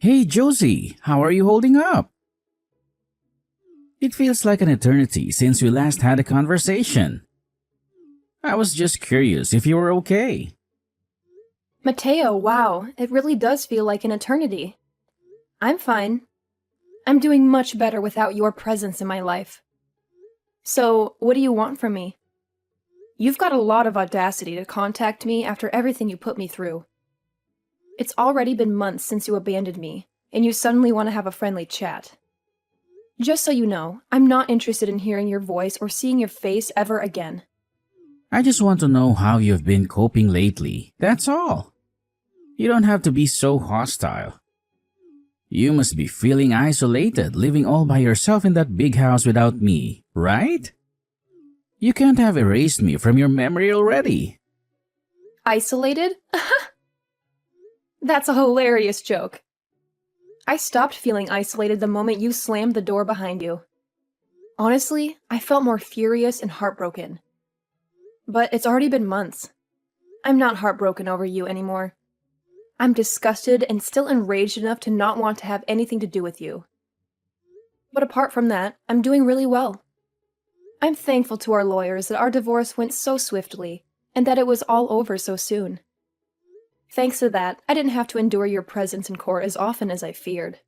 Hey Josie, how are you holding up? It feels like an eternity since we last had a conversation. I was just curious if you were okay. Mateo, wow, it really does feel like an eternity. I'm fine. I'm doing much better without your presence in my life. So, what do you want from me? You've got a lot of audacity to contact me after everything you put me through. It's already been months since you abandoned me, and you suddenly want to have a friendly chat. Just so you know, I'm not interested in hearing your voice or seeing your face ever again. I just want to know how you've been coping lately. That's all. You don't have to be so hostile. You must be feeling isolated, living all by yourself in that big house without me, right? You can't have erased me from your memory already. Isolated? That's a hilarious joke. I stopped feeling isolated the moment you slammed the door behind you. Honestly, I felt more furious and heartbroken. But it's already been months. I'm not heartbroken over you anymore. I'm disgusted and still enraged enough to not want to have anything to do with you. But apart from that, I'm doing really well. I'm thankful to our lawyers that our divorce went so swiftly, and that it was all over so soon. Thanks to that, I didn't have to endure your presence in court as often as I feared.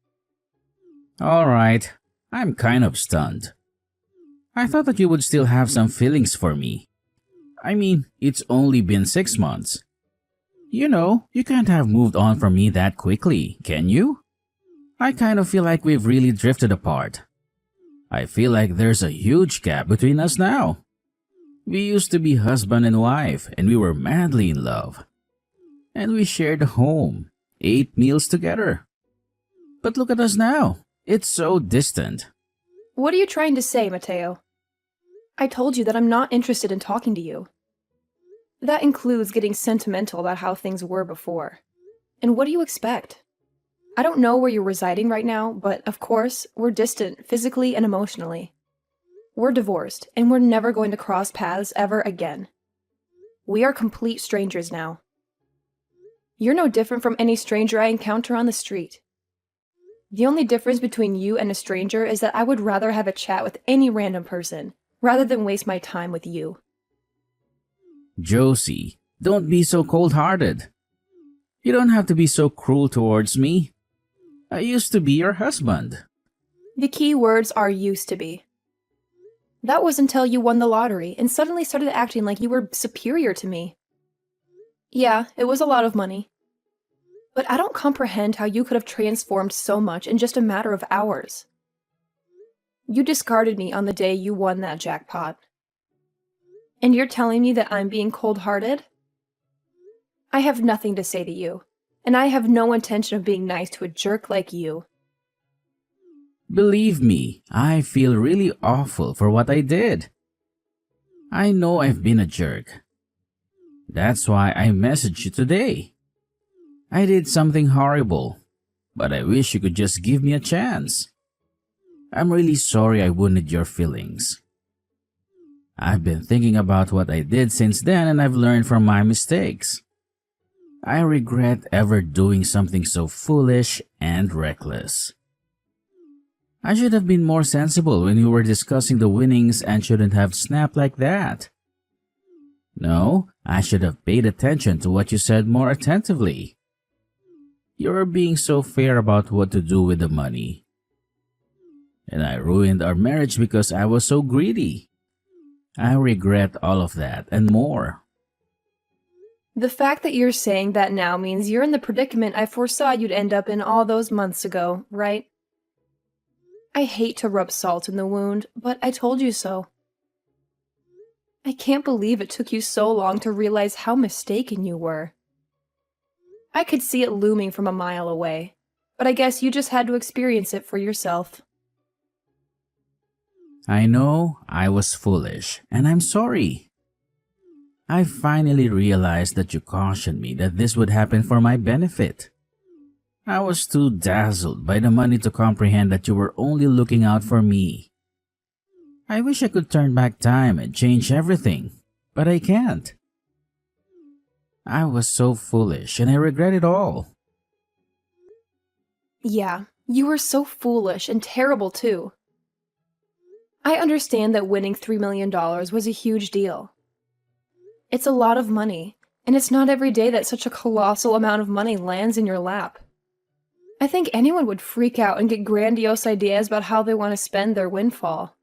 Alright, I'm kind of stunned. I thought that you would still have some feelings for me. I mean, it's only been 6 months. You know, you can't have moved on from me that quickly, can you? I kind of feel like we've really drifted apart. I feel like there's a huge gap between us now. We used to be husband and wife, and we were madly in love. And we shared a home, ate meals together. But look at us now. It's so distant. What are you trying to say, Mateo? I told you that I'm not interested in talking to you. That includes getting sentimental about how things were before. And what do you expect? I don't know where you're residing right now, but of course, we're distant physically and emotionally. We're divorced, and we're never going to cross paths ever again. We are complete strangers now. You're no different from any stranger I encounter on the street. The only difference between you and a stranger is that I would rather have a chat with any random person, rather than waste my time with you. Josie, don't be so cold-hearted. You don't have to be so cruel towards me. I used to be your husband. The key words are used to be. That was until you won the lottery and suddenly started acting like you were superior to me. Yeah, it was a lot of money. But I don't comprehend how you could have transformed so much in just a matter of hours. You discarded me on the day you won that jackpot. And you're telling me that I'm being cold-hearted? I have nothing to say to you, and I have no intention of being nice to a jerk like you. Believe me, I feel really awful for what I did. I know I've been a jerk. That's why I messaged you today. I did something horrible, but I wish you could just give me a chance. I'm really sorry I wounded your feelings. I've been thinking about what I did since then, and I've learned from my mistakes. I regret ever doing something so foolish and reckless. I should have been more sensible when we were discussing the winnings and shouldn't have snapped like that. No, I should have paid attention to what you said more attentively. You were being so fair about what to do with the money. And I ruined our marriage because I was so greedy. I regret all of that and more. The fact that you're saying that now means you're in the predicament I foresaw you'd end up in all those months ago, right? I hate to rub salt in the wound, but I told you so. I can't believe it took you so long to realize how mistaken you were. I could see it looming from a mile away, but I guess you just had to experience it for yourself. I know I was foolish, and I'm sorry. I finally realized that you cautioned me that this would happen for my benefit. I was too dazzled by the money to comprehend that you were only looking out for me. I wish I could turn back time and change everything, but I can't. I was so foolish and I regret it all. Yeah, you were so foolish and terrible too. I understand that winning $3 million was a huge deal. It's a lot of money, and it's not every day that such a colossal amount of money lands in your lap. I think anyone would freak out and get grandiose ideas about how they want to spend their windfall.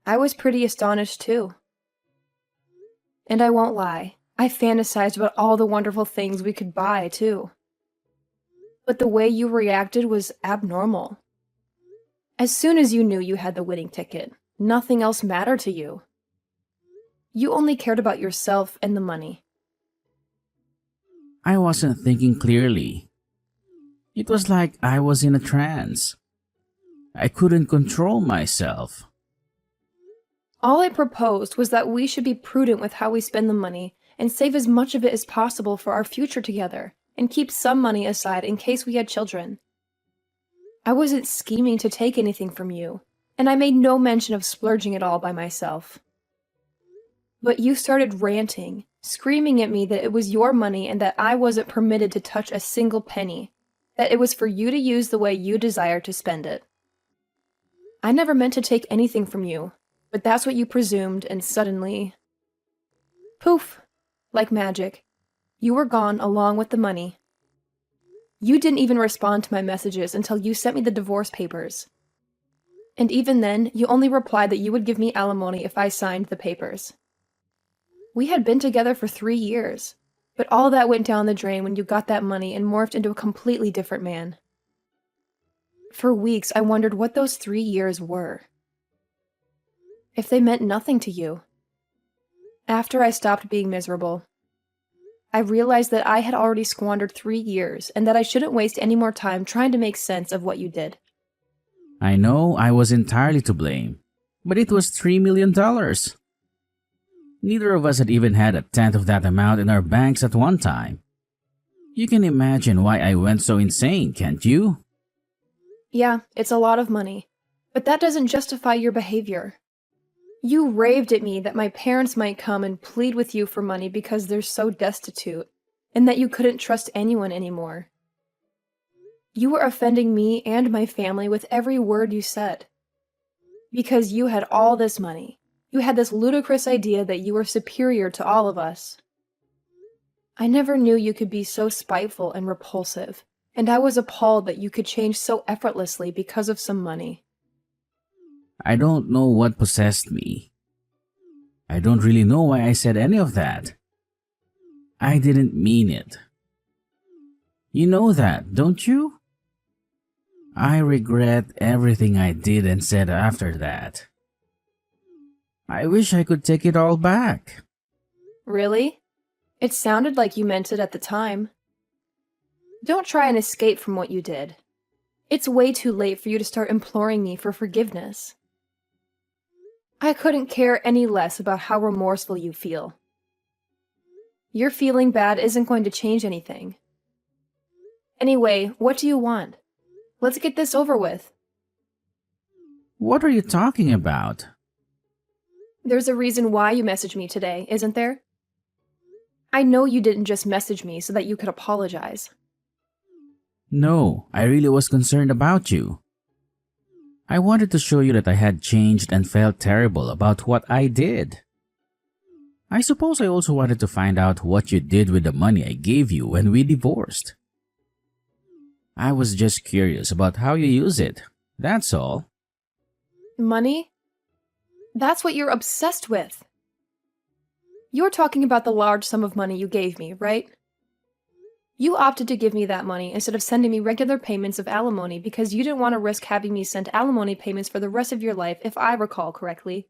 I was pretty astonished too. And I won't lie, I fantasized about all the wonderful things we could buy too. But the way you reacted was abnormal. As soon as you knew you had the winning ticket, nothing else mattered to you. You only cared about yourself and the money. I wasn't thinking clearly. It was like I was in a trance. I couldn't control myself. All I proposed was that we should be prudent with how we spend the money and save as much of it as possible for our future together and keep some money aside in case we had children. I wasn't scheming to take anything from you, and I made no mention of splurging at all by myself. But you started ranting, screaming at me that it was your money and that I wasn't permitted to touch a single penny, that it was for you to use the way you desired to spend it. I never meant to take anything from you, but that's what you presumed, and suddenly... poof! Like magic. You were gone along with the money. You didn't even respond to my messages until you sent me the divorce papers. And even then, you only replied that you would give me alimony if I signed the papers. We had been together for 3 years, but all that went down the drain when you got that money and morphed into a completely different man. For weeks, I wondered what those 3 years were. If they meant nothing to you. After I stopped being miserable, I realized that I had already squandered 3 years and that I shouldn't waste any more time trying to make sense of what you did. I know I was entirely to blame, but it was $3 million. Neither of us had even had a tenth of that amount in our banks at one time. You can imagine why I went so insane, can't you? Yeah, it's a lot of money, but that doesn't justify your behavior. You raved at me that my parents might come and plead with you for money because they're so destitute, and that you couldn't trust anyone anymore. You were offending me and my family with every word you said. Because you had all this money, you had this ludicrous idea that you were superior to all of us. I never knew you could be so spiteful and repulsive, and I was appalled that you could change so effortlessly because of some money. I don't know what possessed me. I don't really know why I said any of that. I didn't mean it. You know that, don't you? I regret everything I did and said after that. I wish I could take it all back. Really? It sounded like you meant it at the time. Don't try and escape from what you did. It's way too late for you to start imploring me for forgiveness. I couldn't care any less about how remorseful you feel. Your feeling bad isn't going to change anything. Anyway, what do you want? Let's get this over with. What are you talking about? There's a reason why you messaged me today, isn't there? I know you didn't just message me so that you could apologize. No, I really was concerned about you. I wanted to show you that I had changed and felt terrible about what I did. I suppose I also wanted to find out what you did with the money I gave you when we divorced. I was just curious about how you use it, that's all. Money? That's what you're obsessed with. You're talking about the large sum of money you gave me, right? You opted to give me that money instead of sending me regular payments of alimony because you didn't want to risk having me send alimony payments for the rest of your life, if I recall correctly.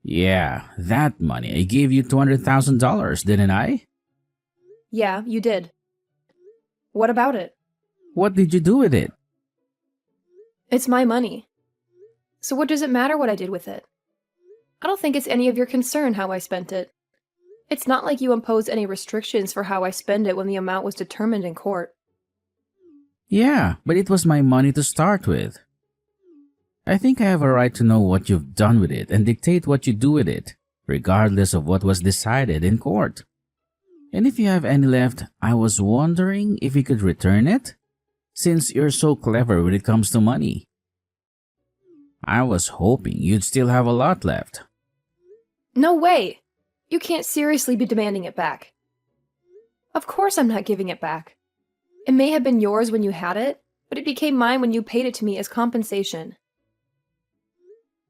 Yeah, that money. I gave you $200,000, didn't I? Yeah, you did. What about it? What did you do with it? It's my money. So what does it matter what I did with it? I don't think it's any of your concern how I spent it. It's not like you imposed any restrictions for how I spend it when the amount was determined in court. Yeah, but it was my money to start with. I think I have a right to know what you've done with it and dictate what you do with it, regardless of what was decided in court. And if you have any left, I was wondering if you could return it? since you're so clever when it comes to money. I was hoping you'd still have a lot left. No way! You can't seriously be demanding it back. Of course I'm not giving it back. It may have been yours when you had it, but it became mine when you paid it to me as compensation.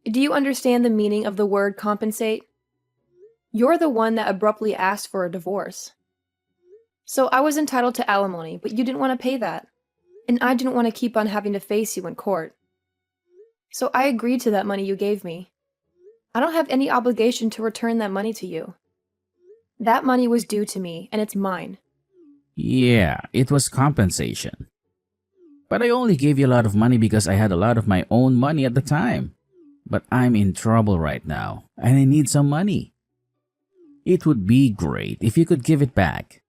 Do you understand the meaning of the word compensate? You're the one that abruptly asked for a divorce. So I was entitled to alimony, but you didn't want to pay that. And I didn't want to keep on having to face you in court. So I agreed to that money you gave me. I don't have any obligation to return that money to you. That money was due to me, and it's mine. Yeah, it was compensation. But I only gave you a lot of money because I had a lot of my own money at the time. But I'm in trouble right now, and I need some money. It would be great if you could give it back.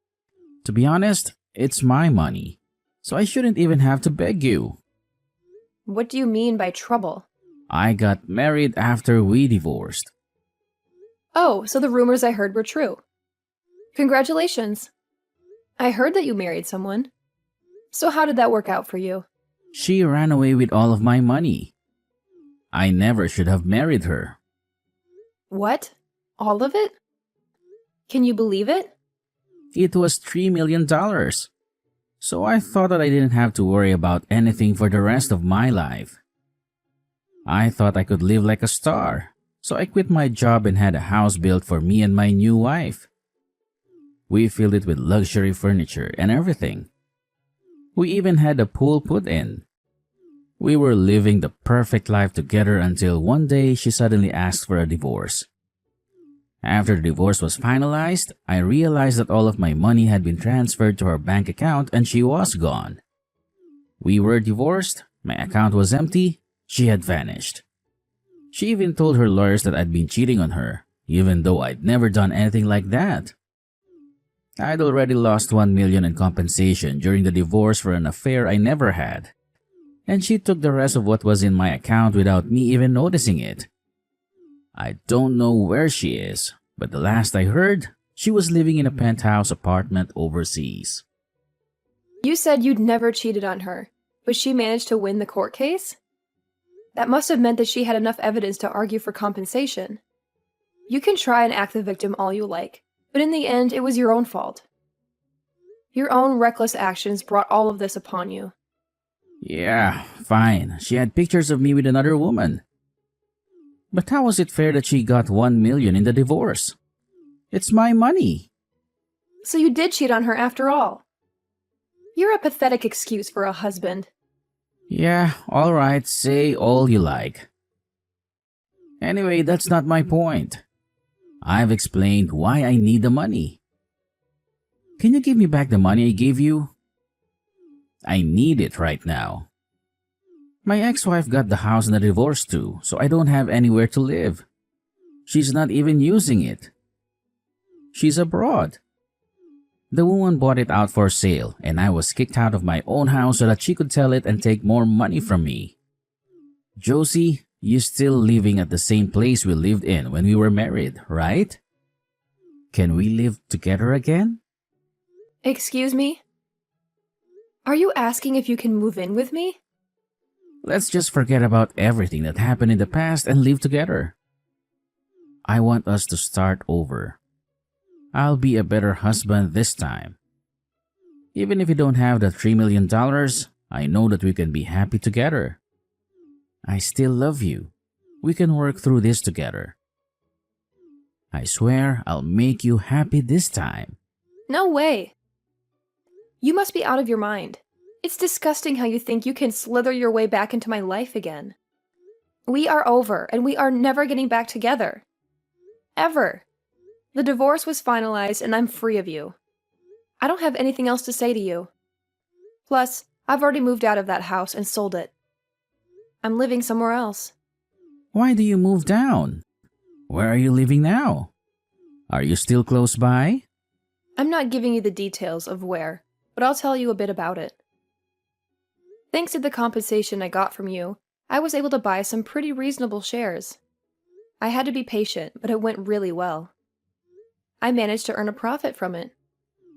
To be honest, it's my money, so I shouldn't even have to beg you. What do you mean by trouble? I got married after we divorced. Oh, so the rumors I heard were true. Congratulations. I heard that you married someone. So how did that work out for you? She ran away with all of my money. I never should have married her. What? All of it? Can you believe it? It was $3 million. So I thought that I didn't have to worry about anything for the rest of my life. I thought I could live like a star, so I quit my job and had a house built for me and my new wife. We filled it with luxury furniture and everything. We even had a pool put in. We were living the perfect life together until one day she suddenly asked for a divorce. After the divorce was finalized, I realized that all of my money had been transferred to her bank account and she was gone. We were divorced, my account was empty, she had vanished. She even told her lawyers that I'd been cheating on her, even though I'd never done anything like that. I'd already lost $1 million in compensation during the divorce for an affair I never had. And she took the rest of what was in my account without me even noticing it. I don't know where she is, but the last I heard, she was living in a penthouse apartment overseas. You said you'd never cheated on her, but she managed to win the court case? That must have meant that she had enough evidence to argue for compensation. You can try and act the victim all you like, but in the end, it was your own fault. Your own reckless actions brought all of this upon you. Yeah, fine. She had pictures of me with another woman. But how was it fair that she got $1 million in the divorce? It's my money. So you did cheat on her after all. You're a pathetic excuse for a husband. Yeah, alright, say all you like. Anyway, that's not my point. I've explained why I need the money. Can you give me back the money I gave you? I need it right now. My ex-wife got the house in the divorce too, so I don't have anywhere to live. She's not even using it. She's abroad. The woman bought it out for sale, and I was kicked out of my own house so that she could sell it and take more money from me. Josie, you're still living at the same place we lived in when we were married, right? Can we live together again? Excuse me? Are you asking if you can move in with me? Let's just forget about everything that happened in the past and live together. I want us to start over. I'll be a better husband this time. Even if you don't have the $3 million, I know that we can be happy together. I still love you. We can work through this together. I swear I'll make you happy this time. No way. You must be out of your mind. It's disgusting how you think you can slither your way back into my life again. We are over, and we are never getting back together. Ever. The divorce was finalized, and I'm free of you. I don't have anything else to say to you. Plus, I've already moved out of that house and sold it. I'm living somewhere else. Why do you move down? Where are you living now? Are you still close by? I'm not giving you the details of where, but I'll tell you a bit about it. Thanks to the compensation I got from you, I was able to buy some pretty reasonable shares. I had to be patient, but it went really well. I managed to earn a profit from it.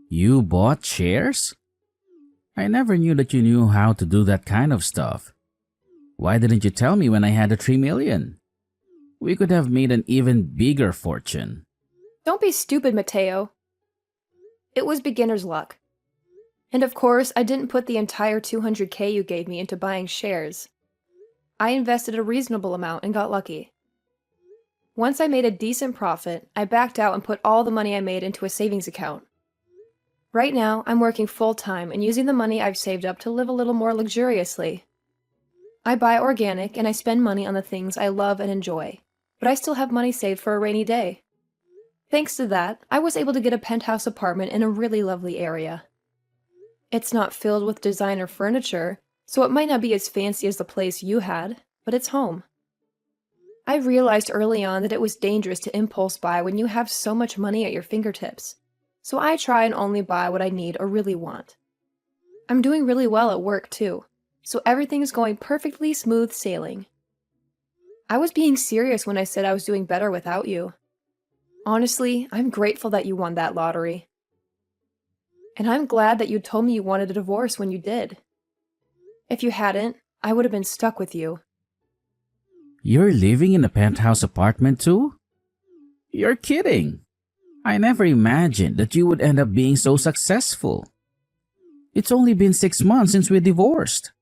You bought shares? I never knew that you knew how to do that kind of stuff. Why didn't you tell me when I had the 3 million? We could have made an even bigger fortune. Don't be stupid, Mateo. It was beginner's luck. And of course, I didn't put the entire 200K you gave me into buying shares. I invested a reasonable amount and got lucky. Once I made a decent profit, I backed out and put all the money I made into a savings account. Right now, I'm working full-time and using the money I've saved up to live a little more luxuriously. I buy organic and I spend money on the things I love and enjoy, but I still have money saved for a rainy day. Thanks to that, I was able to get a penthouse apartment in a really lovely area. It's not filled with designer furniture, so it might not be as fancy as the place you had, but it's home. I realized early on that it was dangerous to impulse buy when you have so much money at your fingertips, so I try and only buy what I need or really want. I'm doing really well at work too, so everything's going perfectly smooth sailing. I was being serious when I said I was doing better without you. Honestly, I'm grateful that you won that lottery. And I'm glad that you told me you wanted a divorce when you did. If you hadn't, I would have been stuck with you. You're living in a penthouse apartment too? You're kidding. I never imagined that you would end up being so successful. It's only been 6 months since we divorced.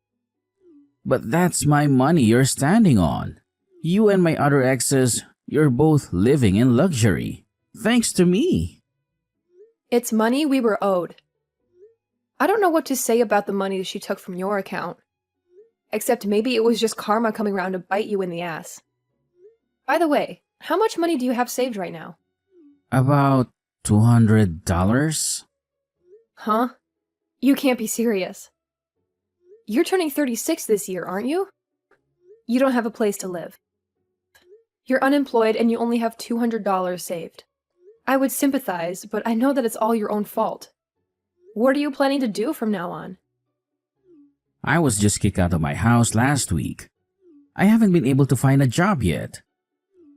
But that's my money you're standing on. You and my other exes, you're both living in luxury. Thanks to me. It's money we were owed. I don't know what to say about the money she took from your account. Except maybe it was just karma coming around to bite you in the ass. By the way, how much money do you have saved right now? About $200? Huh? You can't be serious. You're turning 36 this year, aren't you? You don't have a place to live. You're unemployed and you only have $200 saved. I would sympathize, but I know that it's all your own fault. What are you planning to do from now on? I was just kicked out of my house last week. I haven't been able to find a job yet.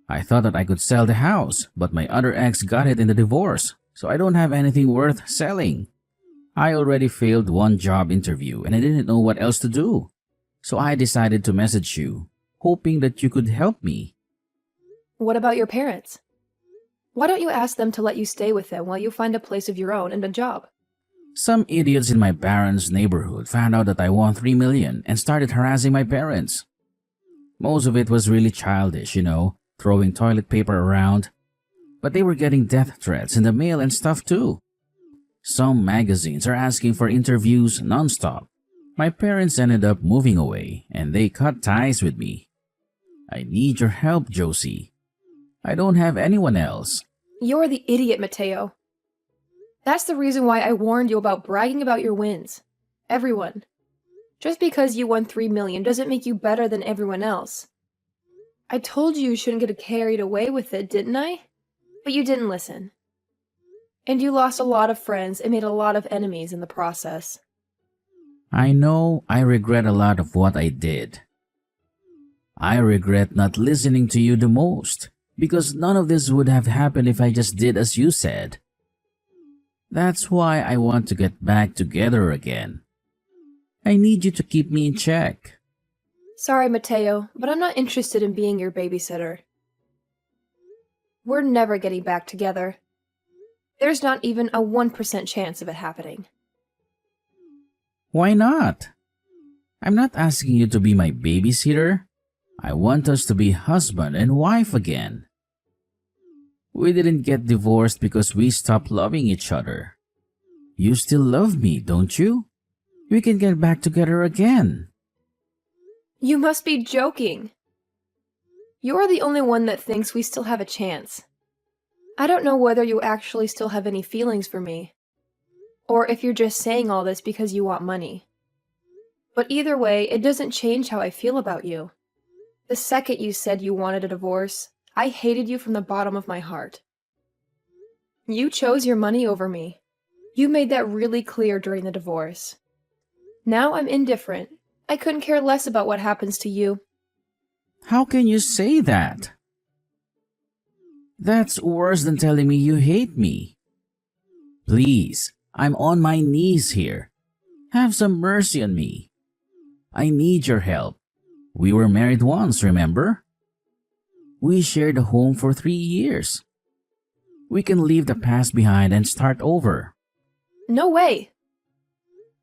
I thought that I could sell the house, but my other ex got it in the divorce, so I don't have anything worth selling. I already failed one job interview and I didn't know what else to do. So I decided to message you, hoping that you could help me. What about your parents? Why don't you ask them to let you stay with them while you find a place of your own and a job? Some idiots in my parents' neighborhood found out that I won 3 million and started harassing my parents. Most of it was really childish, throwing toilet paper around. But they were getting death threats in the mail and stuff too. Some magazines are asking for interviews nonstop. My parents ended up moving away and they cut ties with me. I need your help, Josie. I don't have anyone else. You're the idiot, Mateo. That's the reason why I warned you about bragging about your wins. Everyone. Just because you won 3 million doesn't make you better than everyone else. I told you shouldn't get carried away with it, didn't I? But you didn't listen. And you lost a lot of friends and made a lot of enemies in the process. I know I regret a lot of what I did. I regret not listening to you the most, because none of this would have happened if I just did as you said. That's why I want to get back together again. I need you to keep me in check. Sorry, Mateo, but I'm not interested in being your babysitter. We're never getting back together. There's not even a 1% chance of it happening. Why not? I'm not asking you to be my babysitter. I want us to be husband and wife again. We didn't get divorced because we stopped loving each other. You still love me, don't you? We can get back together again. You must be joking. You're the only one that thinks we still have a chance. I don't know whether you actually still have any feelings for me, or if you're just saying all this because you want money. But either way, it doesn't change how I feel about you. The second you said you wanted a divorce, I hated you from the bottom of my heart. You chose your money over me. You made that really clear during the divorce. Now I'm indifferent. I couldn't care less about what happens to you. How can you say that? That's worse than telling me you hate me. Please, I'm on my knees here. Have some mercy on me. I need your help. We were married once, remember? We shared a home for 3 years. We can leave the past behind and start over. No way!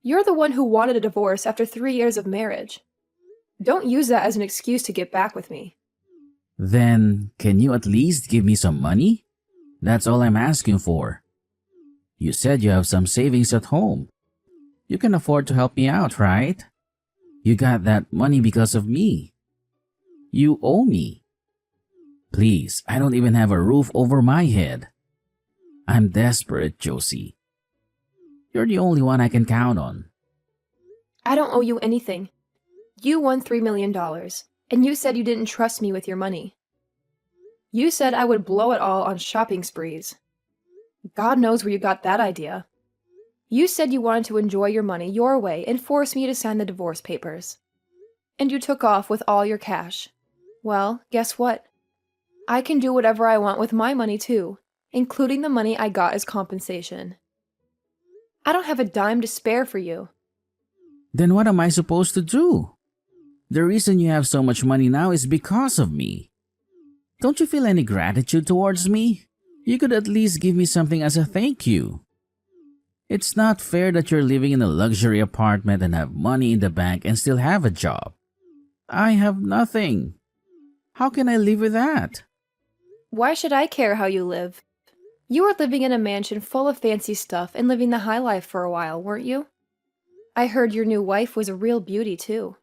You're the one who wanted a divorce after 3 years of marriage. Don't use that as an excuse to get back with me. Then, can you at least give me some money? That's all I'm asking for. You said you have some savings at home. You can afford to help me out, right? You got that money because of me. You owe me. Please, I don't even have a roof over my head. I'm desperate, Josie. You're the only one I can count on. I don't owe you anything. You won $3 million, and you said you didn't trust me with your money. You said I would blow it all on shopping sprees. God knows where you got that idea. You said you wanted to enjoy your money your way and force me to sign the divorce papers. And you took off with all your cash. Well, guess what? I can do whatever I want with my money too, including the money I got as compensation. I don't have a dime to spare for you. Then what am I supposed to do? The reason you have so much money now is because of me. Don't you feel any gratitude towards me? You could at least give me something as a thank you. It's not fair that you're living in a luxury apartment and have money in the bank and still have a job. I have nothing. How can I live with that? Why should I care how you live? You were living in a mansion full of fancy stuff and living the high life for a while, weren't you? I heard your new wife was a real beauty, too.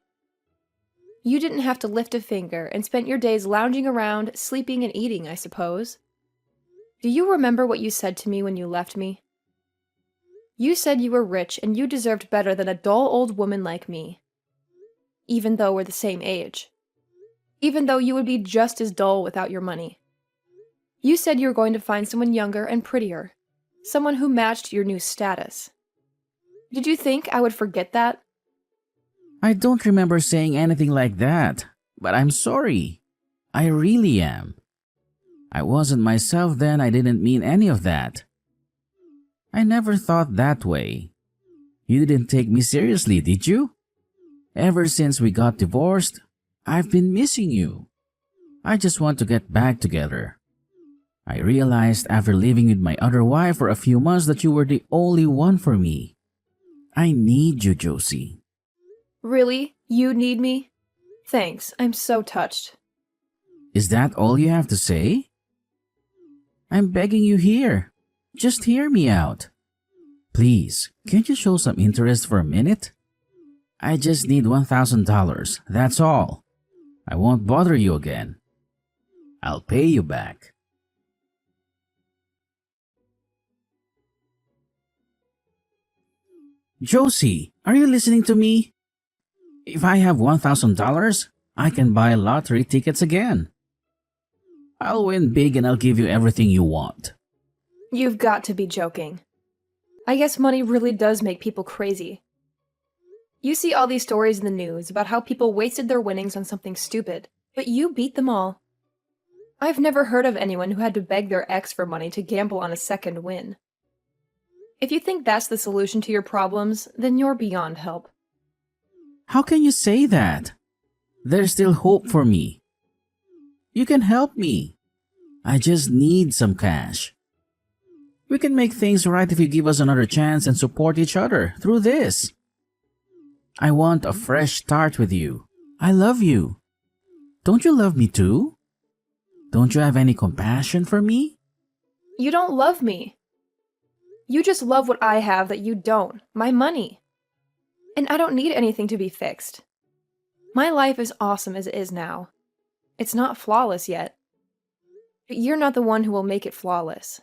You didn't have to lift a finger and spent your days lounging around, sleeping and eating, I suppose. Do you remember what you said to me when you left me? You said you were rich and you deserved better than a dull old woman like me. Even though we're the same age. Even though you would be just as dull without your money. You said you were going to find someone younger and prettier. Someone who matched your new status. Did you think I would forget that? I don't remember saying anything like that, but I'm sorry. I really am. I wasn't myself then. I didn't mean any of that. I never thought that way. You didn't take me seriously, did you? Ever since we got divorced, I've been missing you. I just want to get back together. I realized after living with my other wife for a few months that you were the only one for me. I need you, Josie. Really? You need me? Thanks, I'm so touched. Is that all you have to say? I'm begging you here. Just hear me out. Please, can't you show some interest for a minute? I just need $1,000, that's all. I won't bother you again. I'll pay you back. Josie, are you listening to me? If I have $1,000, I can buy lottery tickets again. I'll win big and I'll give you everything you want. You've got to be joking. I guess money really does make people crazy. You see all these stories in the news about how people wasted their winnings on something stupid, but you beat them all. I've never heard of anyone who had to beg their ex for money to gamble on a second win. If you think that's the solution to your problems, then you're beyond help. How can you say that? There's still hope for me. You can help me. I just need some cash. We can make things right if you give us another chance and support each other through this. I want a fresh start with you. I love you. Don't you love me too? Don't you have any compassion for me? You don't love me. You just love what I have that you don't, my money. And I don't need anything to be fixed. My life is awesome as it is now. It's not flawless yet. But you're not the one who will make it flawless.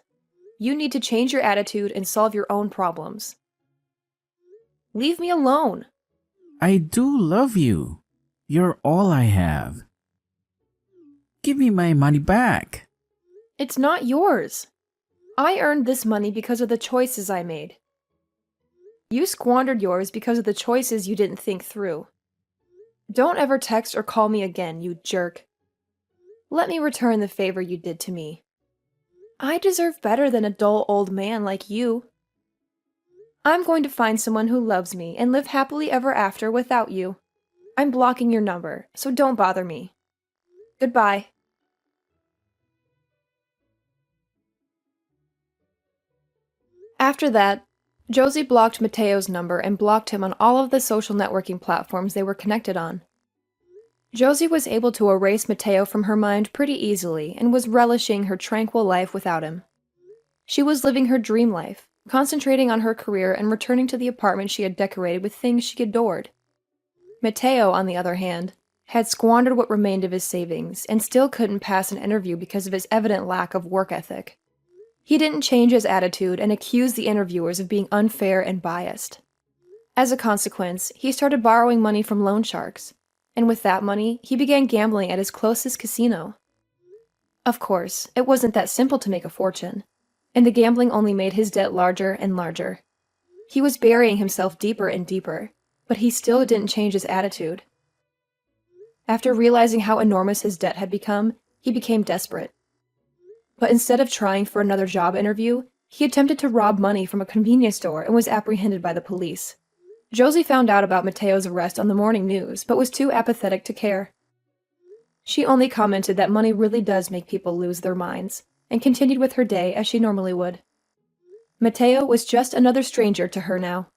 You need to change your attitude and solve your own problems. Leave me alone. I do love you. You're all I have. Give me my money back. It's not yours. I earned this money because of the choices I made. You squandered yours because of the choices you didn't think through. Don't ever text or call me again, you jerk. Let me return the favor you did to me. I deserve better than a dull old man like you. I'm going to find someone who loves me and live happily ever after without you. I'm blocking your number, so don't bother me. Goodbye. After that, Josie blocked Mateo's number and blocked him on all of the social networking platforms they were connected on. Josie was able to erase Mateo from her mind pretty easily and was relishing her tranquil life without him. She was living her dream life, concentrating on her career and returning to the apartment she had decorated with things she adored. Mateo, on the other hand, had squandered what remained of his savings and still couldn't pass an interview because of his evident lack of work ethic. He didn't change his attitude and accused the interviewers of being unfair and biased. As a consequence, he started borrowing money from loan sharks, and with that money, he began gambling at his closest casino. Of course, it wasn't that simple to make a fortune, and the gambling only made his debt larger and larger. He was burying himself deeper and deeper, but he still didn't change his attitude. After realizing how enormous his debt had become, he became desperate. But instead of trying for another job interview, he attempted to rob money from a convenience store and was apprehended by the police. Josie found out about Mateo's arrest on the morning news, but was too apathetic to care. She only commented that money really does make people lose their minds, and continued with her day as she normally would. Mateo was just another stranger to her now.